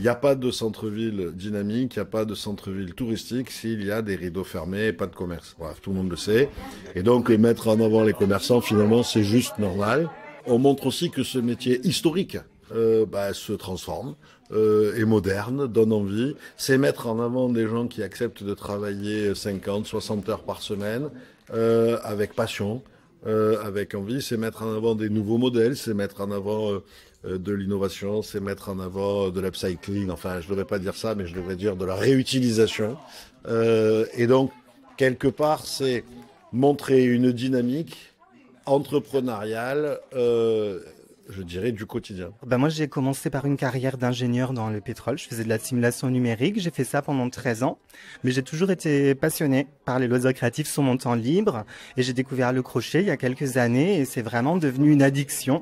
Il n'y a pas de centre-ville dynamique, il n'y a pas de centre-ville touristique s'il y a des rideaux fermés et pas de commerce. Bref, tout le monde le sait. Et donc, mettre en avant les commerçants, finalement, c'est juste normal. On montre aussi que ce métier historique se transforme, est moderne, donne envie. C'est mettre en avant des gens qui acceptent de travailler 50, 60 heures par semaine avec passion, avec envie. C'est mettre en avant des nouveaux modèles, c'est mettre en avant de l'innovation, c'est mettre en avant de l'upcycling. Enfin, je ne devrais pas dire ça, mais je devrais dire de la réutilisation. Et donc, quelque part, c'est montrer une dynamique entrepreneuriale, je dirais, du quotidien. Moi, j'ai commencé par une carrière d'ingénieur dans le pétrole. Je faisais de la simulation numérique. J'ai fait ça pendant 13 ans. Mais j'ai toujours été passionné par les loisirs créatifs sur mon temps libre. Et j'ai découvert le crochet il y a quelques années et c'est vraiment devenu une addiction.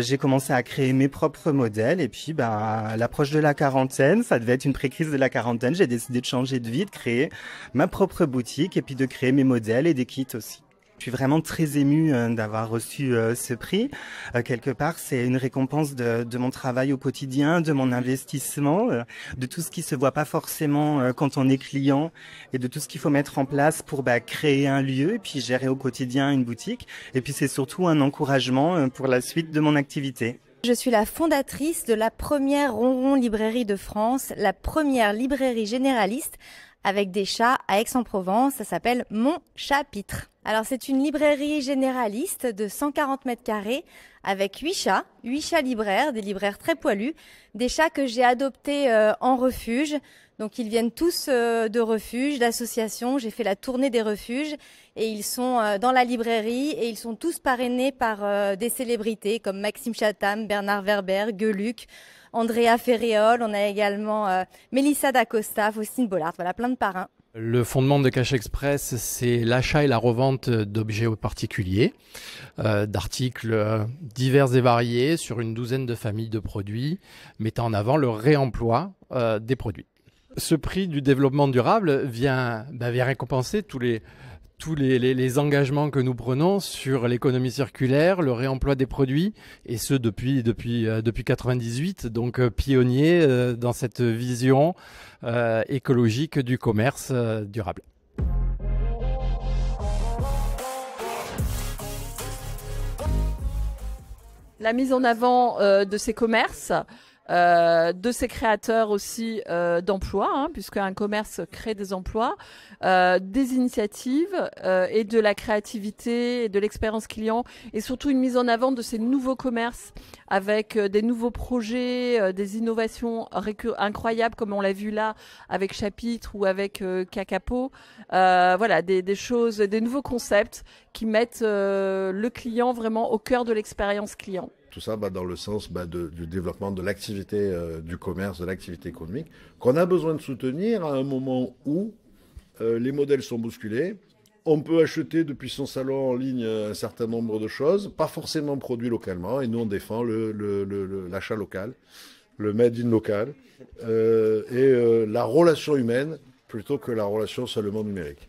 J'ai commencé à créer mes propres modèles et puis à l'approche de la quarantaine, ça devait être une pré-crise de la quarantaine, j'ai décidé de changer de vie, de créer ma propre boutique et puis de créer mes modèles et des kits aussi. Je suis vraiment très émue d'avoir reçu ce prix. Quelque part, c'est une récompense de mon travail au quotidien, de mon investissement, de tout ce qui se voit pas forcément quand on est client et de tout ce qu'il faut mettre en place pour créer un lieu et puis gérer au quotidien une boutique. Et puis c'est surtout un encouragement pour la suite de mon activité. Je suis la fondatrice de la première Ronron librairie de France, la première librairie généraliste avec des chats à Aix-en-Provence. Ça s'appelle Mon Chapitre. Alors c'est une librairie généraliste de 140 mètres carrés avec 8 chats libraires, des libraires très poilus, des chats que j'ai adoptés en refuge. Donc ils viennent tous de refuges, d'associations. J'ai fait la tournée des refuges et ils sont dans la librairie et ils sont tous parrainés par des célébrités comme Maxime Chatham, Bernard Werber, Gueuluc, Andrea Ferréol. On a également Mélissa d'Acosta, Faustine Bollard. Voilà, plein de parrains. Le fondement de Cash Express, c'est l'achat et la revente d'objets particuliers, d'articles divers et variés sur une douzaine de familles de produits, mettant en avant le réemploi des produits. Ce prix du développement durable vient récompenser tous les engagements que nous prenons sur l'économie circulaire, le réemploi des produits, et ce depuis 98, donc pionnier dans cette vision écologique du commerce durable. La mise en avant de ces commerces, de ces créateurs aussi d'emplois, puisque un commerce crée des emplois, des initiatives et de la créativité et de l'expérience client, et surtout une mise en avant de ces nouveaux commerces avec des nouveaux projets, des innovations incroyables comme on l'a vu là avec Chapitre ou avec Kakapo. Voilà, des choses, des nouveaux concepts qui mettent le client vraiment au cœur de l'expérience client. Tout ça dans le sens du développement de l'activité du commerce, de l'activité économique, qu'on a besoin de soutenir à un moment où les modèles sont bousculés. On peut acheter depuis son salon en ligne un certain nombre de choses, pas forcément produits localement, et nous on défend l'achat local, le made in local, et la relation humaine plutôt que la relation seulement numérique.